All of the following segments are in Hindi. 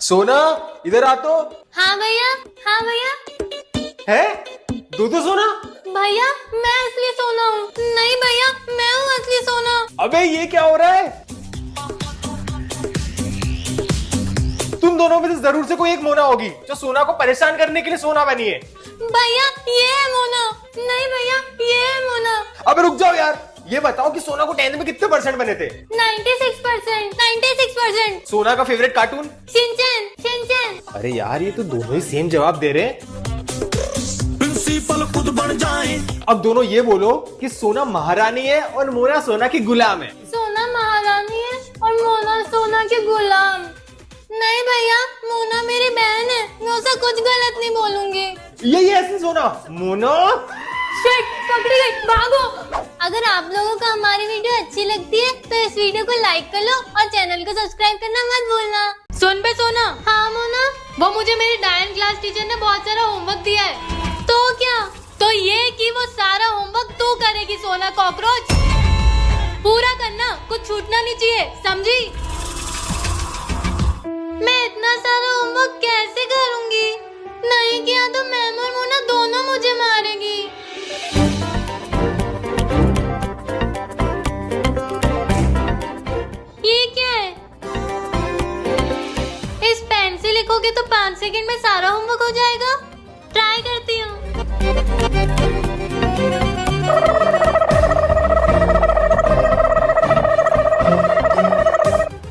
सोना इधर आ तो। हाँ भैया, हाँ भैया। है दो सोना। भैया मैं असली सोना हूँ। नहीं भैया मैं हूँ असली सोना। अबे ये क्या हो रहा है? तुम दोनों में से जरूर से कोई एक मोना होगी जो सोना को परेशान करने के लिए सोना बनी है। भैया ये है मोना। नहीं भैया ये है मोना। अबे रुक जाओ यार, ये बताओ कि सोना को 10th में कितने परसेंट बने थे? 96%, 96%। सोना का फेवरेट कार्टून? Shinchan, Shinchan. अरे यार ये तो दोनों ही सेम जवाब दे रहे हैं। प्रिंसिपल खुद बन जाए। अब दोनों ये बोलो कि सोना महारानी है और मोना सोना की गुलाम है। सोना महारानी है और मोना सोना के गुलाम। नहीं भैया मोना मेरी बहन है, मैं उसे कुछ गलत नहीं बोलूंगी। यही है असली सोना। मोना शिट, पकड़ी गई, भागो। अगर आप लोगों को हमारी वीडियो अच्छी लगती है तो इस वीडियो को लाइक कर लो और चैनल को सब्सक्राइब करना मत भूलना। सुन बे सोना। हाँ मोना। वो मुझे मेरी डांस क्लास टीचर ने बहुत सारा होमवर्क दिया है। तो क्या? तो ये कि वो सारा होमवर्क तू करेगी सोना कॉकरोच। पूरा करना, कुछ छूटना नहीं चाहिए, समझी? मैं इतना सारा होमवर्क कैसे करूंगी? नहीं किया तो मैम और मोना दोनों मुझे मारेंगी। ये क्या है? इस पेन से लिखोगे तो 5 सेकंड में सारा होमवर्क हो जाएगा। ट्राई करती हूँ।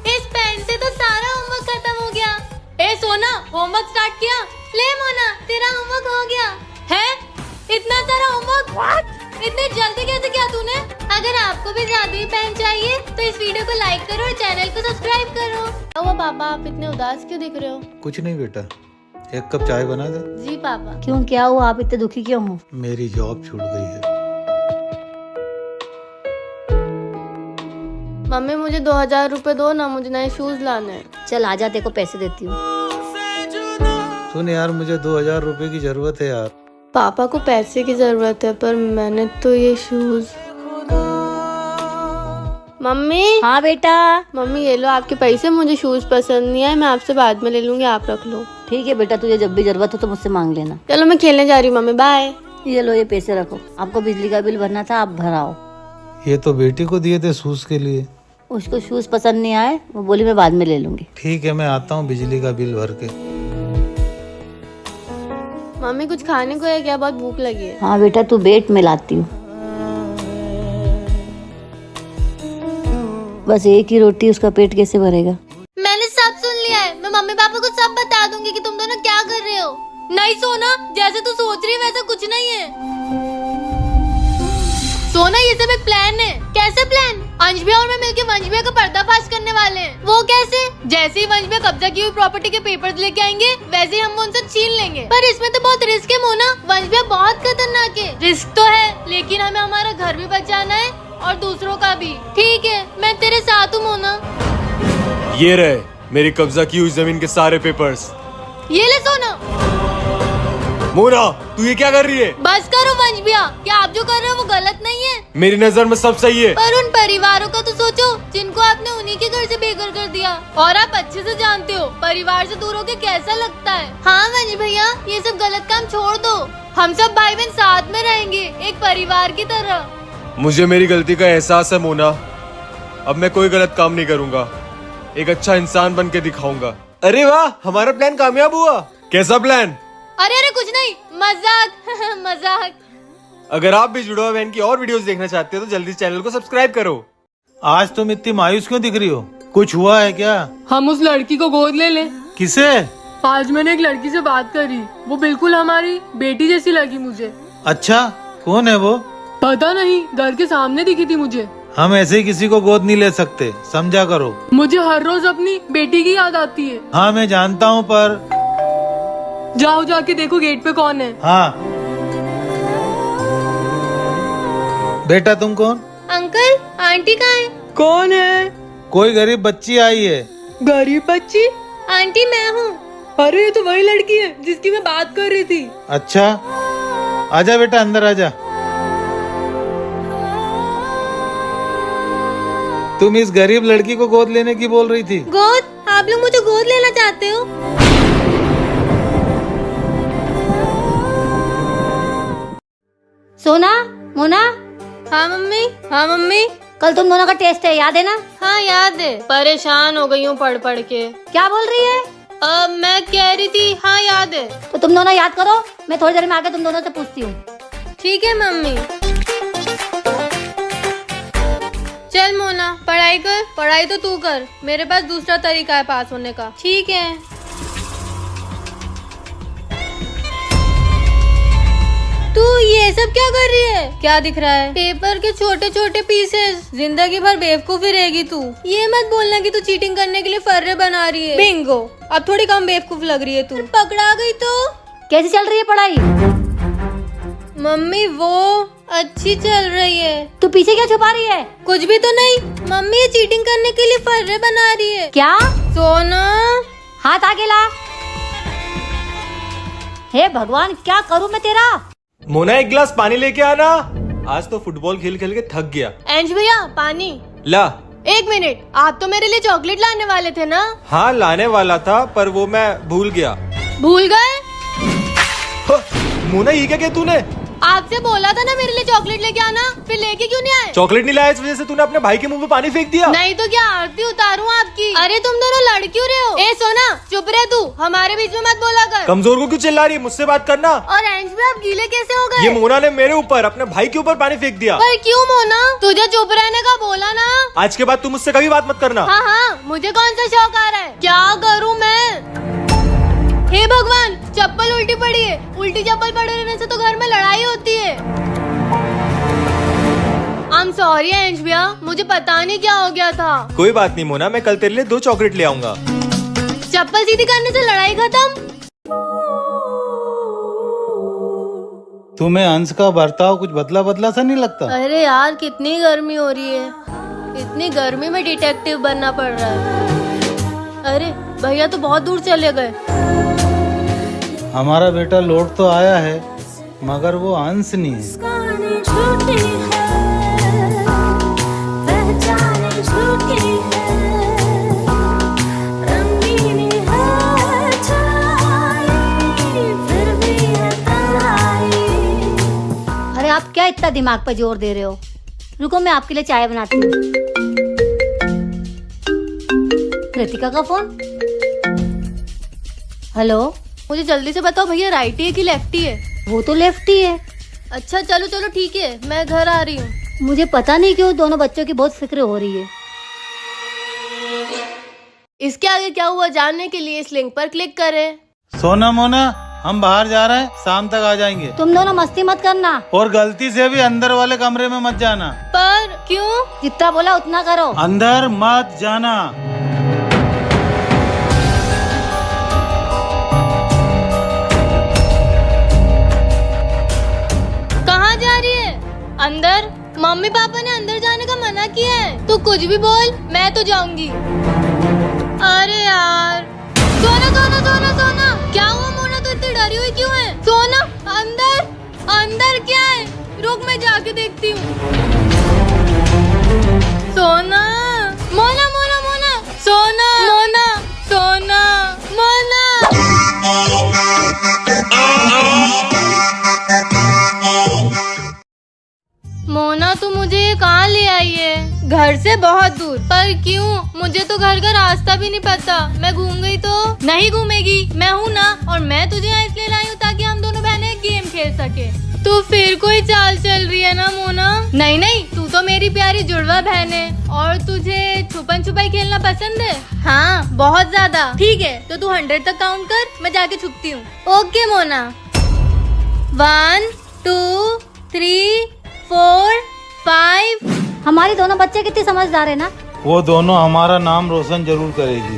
इस पेन से तो सारा होमवर्क खत्म हो गया। ए सोना, होमवर्क स्टार्ट किया? ले मोना, तेरा होमवर्क हो गया है। इतना सारा होमवर्क इतने जल्दी कैसे किया तूने? अगर आपको भी जादुई पेन चाहिए तो इस वीडियो को लाइक करो और चैनल को सब्सक्राइब करो। ओ पापा, आप इतने उदास क्यों दिख रहे हो? कुछ नहीं बेटा, एक कप चाय बना दे। जी पापा। क्यों, क्या हुआ? आप इतने दुखी क्यों हो? मेरी जॉब छूट गई है। मम्मी मुझे 2000 रुपए दो ना, मुझे नए शूज लाने हैं। चल आजा, तेरे को पैसे देती हूँ। सुन यार, मुझे 2000 रुपए की जरूरत है यार। पापा को पैसे की जरूरत है पर मैंने तो ये शूज। मम्मी। हाँ बेटा। मम्मी ये लो आपके पैसे, मुझे शूज पसंद नहीं है, मैं आपसे बाद में ले लूंगी, आप रख लो। ठीक है बेटा, तुझे जब भी जरूरत हो तो मुझसे मांग लेना। चलो मैं खेलने जा रही हूँ मम्मी, बाय। ये लो, ये पैसे रखो। आपको बिजली का बिल भरना था, आप भराओ। ये तो बेटी को दिए थे शूज के लिए। उसको शूज पसंद नहीं आए, वो बोली मैं बाद में ले लूंगी। ठीक है, मैं आता हूँ बिजली का बिल भर के। मम्मी कुछ खाने को है क्या? बहुत भूख लगी है। हाँ बेटा, तू बैठ, मैं लाती हूँ। बस एक ही रोटी, उसका पेट कैसे भरेगा? मैंने सब सुन लिया है, मैं मम्मी पापा को सब बता दूंगी कि तुम दोनों क्या कर रहे हो। नहीं सोना, जैसे तू सोच रही है वैसा कुछ नहीं है। सोना ये सब एक प्लान है। कैसे प्लान? अंश भैया और मैं मिलकर वंश भैया का पर्दाफाश करने वाले हैं। वो कैसे? जैसे ही वंश भैया कब्जा की हुई प्रॉपर्टी के पेपर्स लेके आएंगे वैसे ही हम उनसे छीन लेंगे। पर इसमें तो बहुत रिस्क है मोना। वंश भैया बहुत खतरनाक है। रिस्क तो है लेकिन हमें हमारा घर भी बचाना है और दूसरों का भी। ठीक है, मैं तेरे साथ हूँ मोना। ये रहे मेरी कब्जा की हुई जमीन के सारे पेपर्स। ये ले सोना। मोना तू ये क्या कर रही है? बस करो वंश भैया, क्या आप जो कर रहे हो वो गलत नहीं है। मेरी नजर में सब सही है। पर उन परिवारों का तो सोचो जिनको आपने उन्हीं के घर से बेघर कर दिया। और आप अच्छे से जानते हो परिवार से दूर होके कैसा लगता है। हाँ वंश भैया, ये सब गलत काम छोड़ दो। हम सब भाई बहन साथ में रहेंगे, एक परिवार की तरह। मुझे मेरी गलती का एहसास है मोना। अब मैं कोई गलत काम नहीं करूँगा, एक अच्छा इंसान बन के दिखाऊंगा। अरे वाह, हमारा प्लान कामयाब हुआ। कैसा प्लान? अरे अरे कुछ नहीं, मजाक मजाक। अगर आप भी जुड़वा बहन की और वीडियोस देखना चाहते हो तो जल्दी चैनल को सब्सक्राइब करो। आज तुम इतनी मायूस क्यों दिख रही हो? कुछ हुआ है क्या? हम उस लड़की को गोद ले लें। किसे? आज मैंने एक लड़की से बात करी, वो बिल्कुल हमारी बेटी जैसी लगी मुझे। अच्छा, कौन है वो? पता नहीं, घर के सामने दिखी थी मुझे। हम ऐसे ही किसी को गोद नहीं ले सकते, समझा करो। मुझे हर रोज अपनी बेटी की याद आती है। हाँ मैं जानता हूँ, पर जाओ जाके देखो गेट पे कौन है। हाँ। बेटा तुम कौन? अंकल आंटी कहाँ है? कौन है? कोई गरीब बच्ची आई है। गरीब बच्ची? आंटी मैं हूँ। अरे ये तो वही लड़की है जिसकी मैं बात कर रही थी। अच्छा, आजा बेटा, अंदर आजा। तुम इस गरीब लड़की को गोद लेने की बोल रही थी। गोद? आप आप लोग मुझे गोद लेना चाहते हो? सोना, मोना, हाँ मम्मी, हाँ मम्मी। कल तुम दोनों का टेस्ट है, याद है ना? हाँ याद है, परेशान हो गई हूँ पढ़ पढ़ के। क्या बोल रही है? मैं कह रही थी हाँ याद है। तो तुम दोनों याद करो, मैं थोड़ी देर में आके तुम दोनों से पूछती हूँ। ठीक है मम्मी। चल मोना, पढ़ाई कर। पढ़ाई तो तू कर, मेरे पास दूसरा तरीका है पास होने का। ठीक है। तू ये सब क्या कर रही है? क्या दिख रहा है? पेपर के छोटे छोटे पीसेस। जिंदगी भर बेवकूफी रहेगी तू। ये मत बोलना कि तू चीटिंग करने के लिए फर्रे बना रही है। बिंगो, अब थोड़ी कम बेवकूफ लग रही है तू। पकड़ा गई तो? कैसी चल रही है पढ़ाई? मम्मी वो अच्छी चल रही है। तू पीछे क्या छुपा रही है? कुछ भी तो नहीं मम्मी, ये चीटिंग करने के लिए फर्रे बना रही है। क्या? सोना, हाथ आगे ला। हे भगवान, क्या करूँ मैं तेरा? मोना एक गिलास पानी लेके आना, आज तो फुटबॉल खेल खेल के थक गया। एंज भैया पानी ला। 1 मिनट, आप तो मेरे लिए चॉकलेट लाने वाले थे ना? हाँ लाने वाला था, पर वो मैं भूल गया। भूल गए? मोना ये क्या किया तूने? आपसे बोला था ना मेरे लिए चॉकलेट लेके आना, फिर लेके क्यों नहीं आए? चॉकलेट नहीं लाया इस वजह से तूने अपने भाई के मुंह में पानी फेंक दिया। नहीं तो क्या आरती उतारूं आपकी? अरे तुम दोनों लड़ क्यों रहे हो? ए सोना, चुप रहे तू, हमारे बीच में मत बोला कर। कमजोर को क्यों चिल्ला रही है? मुझसे बात करना। और एंज भी आप गीले कैसे हो गए? ये मोना ने मेरे ऊपर, अपने भाई के ऊपर पानी फेंक दिया। पर क्यों मोना? तुझे चुप रहने का बोला ना। आज के बाद तू मुझसे कभी बात मत करना। हाँ हाँ, मुझे कौन सा शौक आ रहा है? क्या करूँ मैं? हे भगवान, चप्पल उल्टी पड़ी है। उल्टी चप्पल पड़े रहने से तो घर में लड़ाई होती है। I'm sorry एंज भैया, मुझे पता नहीं क्या हो गया था। कोई बात नहीं मोना, मैं कल तेरे लिए 2 चॉकलेट ले आऊंगा। चप्पल सीधी करने से लड़ाई खत्म। तुम्हें अंश का बर्ताव कुछ बदला बदला सा नहीं लगता? अरे यार, कितनी गर्मी हो रही है। इतनी गर्मी में डिटेक्टिव बनना पड़ रहा है। अरे भैया तो बहुत दूर चले गए। हमारा बेटा लौट तो आया है, मगर वो अंश नहीं है। अरे आप क्या इतना दिमाग पर जोर दे रहे हो? रुको, मैं आपके लिए चाय बनाती हूँ। कृतिका का फोन। हेलो, मुझे जल्दी से बताओ भैया, राइटी है कि लेफ्टी है? वो तो लेफ्टी है। अच्छा चलो चलो ठीक है, मैं घर आ रही हूँ। मुझे पता नहीं क्यों दोनों बच्चों की बहुत फिक्र हो रही है। इसके आगे क्या हुआ जानने के लिए इस लिंक पर क्लिक करें। सोना मोना, हम बाहर जा रहे हैं, शाम तक आ जाएंगे। तुम दोनों मस्ती मत करना। और गलती से भी अंदर वाले कमरे में मत जाना। पर क्यों? जितना बोला उतना करो। अंदर मत जाना। कहाँ जा रही है? अंदर? मम्मी पापा ने अंदर जाने का मना किया है। तू कुछ भी बोल, मैं तो जाऊंगी। अरे यार, सोना सोना सोना सोना, क्या हुआ मोना, तू इतनी डरी हुई क्यों है? सोना, अंदर अंदर क्या है? रुक मैं जाके देखती हूँ। सोना, मोना मोना मोना, सोना मोना सोना मोना। मोना तू मुझे कहाँ ले आई है? घर से बहुत दूर। पर क्यों? मुझे तो घर का रास्ता भी नहीं पता। मैं घूम गई तो? नहीं घूमेगी, मैं हूँ ना। और मैं तुझे यहाँ इसलिए लाई हूँ ताकि हम दोनों बहनें गेम खेल सके। तो फिर कोई चाल चल रही है ना मोना? नहीं नहीं, तू तो मेरी प्यारी जुड़वा बहन है। और तुझे छुपन छुपाई खेलना पसंद है? हाँ बहुत ज्यादा। ठीक है, तो तू 100 तक काउंट कर, मैं जाके छुपती हूँ। ओके मोना। 1 2 3 4 5। हमारी दोनों बच्चे कितनी समझदार है ना। वो दोनों हमारा नाम रोशन जरूर करेगी।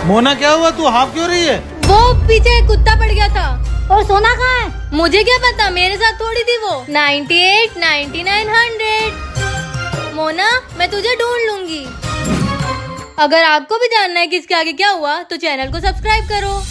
मोना क्या हुआ, तू हाँफ क्यों रही है? वो पीछे एक कुत्ता पड़ गया था। और सोना कहाँ है? मुझे क्या पता, मेरे साथ थोड़ी थी वो। 98 99 100। मोना, मैं तुझे ढूंढ लूंगी। अगर आपको भी जानना है कि इसके आगे क्या हुआ तो चैनल को सब्सक्राइब करो।